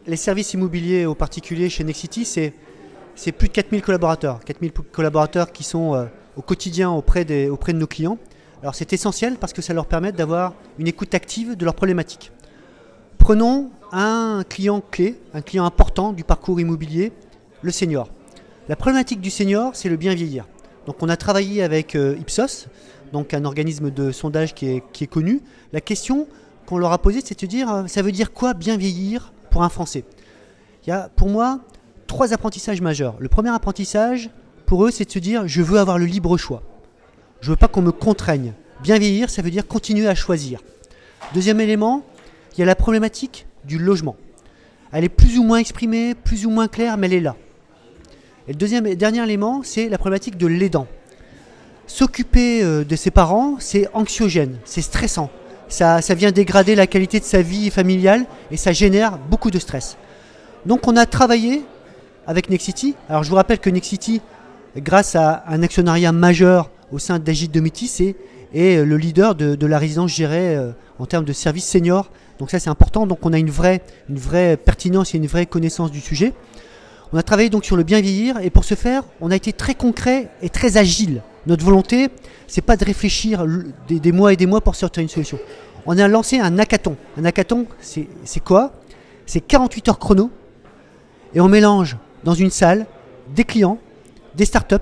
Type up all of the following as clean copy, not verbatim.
les services immobiliers aux particuliers chez Nexity, c'est plus de 4000 collaborateurs. 4000 collaborateurs qui sont au quotidien auprès de nos clients. Alors c'est essentiel parce que ça leur permet d'avoir une écoute active de leurs problématiques. Prenons un client clé, un client important du parcours immobilier, le senior. La problématique du senior, c'est le bien vieillir. Donc on a travaillé avec Ipsos, donc un organisme de sondage qui est connu. La question qu'on leur a posée, c'est de se dire, ça veut dire quoi bien vieillir pour un Français? Il y a pour moi 3 apprentissages majeurs. Le premier apprentissage, pour eux, c'est de se dire, je veux avoir le libre choix. Je ne veux pas qu'on me contraigne. Bien vieillir, ça veut dire continuer à choisir. Deuxième élément, il y a la problématique du logement. Elle est plus ou moins exprimée, plus ou moins claire, mais elle est là. Et le deuxième et dernier élément, c'est la problématique de l'aidant. S'occuper de ses parents, c'est anxiogène, c'est stressant. Ça vient dégrader la qualité de sa vie familiale et ça génère beaucoup de stress. Donc on a travaillé avec Nexity. Alors je vous rappelle que Nexity, grâce à un actionnariat majeur au sein d'Agit Domitis, est le leader de la résidence gérée en termes de services seniors. Donc ça c'est important. Donc on a une vraie pertinence et une vraie connaissance du sujet. On a travaillé donc sur le bien vieillir et pour ce faire, on a été très concret et très agile. Notre volonté, c'est pas de réfléchir des mois et des mois pour sortir une solution. On a lancé un hackathon. Un hackathon, c'est quoi? C'est 48 heures chrono et on mélange dans une salle des clients, des startups,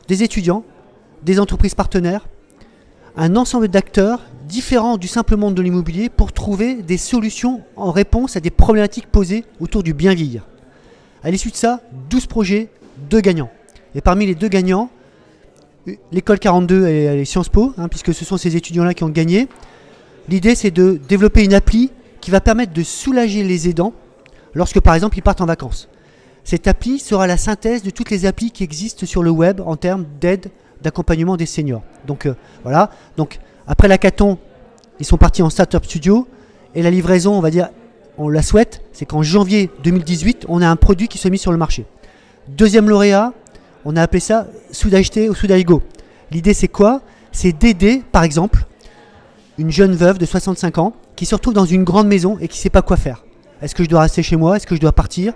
des étudiants, des entreprises partenaires, un ensemble d'acteurs différents du simple monde de l'immobilier pour trouver des solutions en réponse à des problématiques posées autour du bien vieillir. À l'issue de ça, 12 projets, 2 gagnants. Et parmi les 2 gagnants, l'école 42 et les Sciences Po, puisque ce sont ces étudiants-là qui ont gagné. L'idée, c'est de développer une appli qui va permettre de soulager les aidants lorsque, par exemple, ils partent en vacances. Cette appli sera la synthèse de toutes les applis qui existent sur le web en termes d'aide, d'accompagnement des seniors. Donc voilà. Donc après l'hackathon, ils sont partis en Startup Studio et la livraison, on va dire, on la souhaite, c'est qu'en janvier 2018, on a un produit qui soit mis sur le marché. Deuxième lauréat, on a appelé ça Soudage-T ou Soudage-Go. L'idée c'est quoi? C'est d'aider, par exemple, une jeune veuve de 65 ans qui se retrouve dans une grande maison et qui ne sait pas quoi faire. Est-ce que je dois rester chez moi? Est-ce que je dois partir?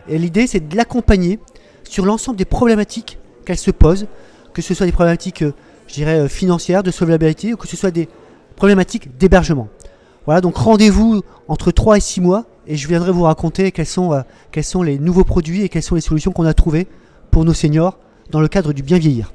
Et l'idée c'est de l'accompagner sur l'ensemble des problématiques qu'elle se pose, que ce soit des problématiques, je dirais, financières, de solvabilité, ou que ce soit des problématiques d'hébergement. Voilà, donc rendez-vous entre 3 et 6 mois et je viendrai vous raconter quels sont les nouveaux produits et quelles sont les solutions qu'on a trouvées pour nos seniors dans le cadre du bien vieillir.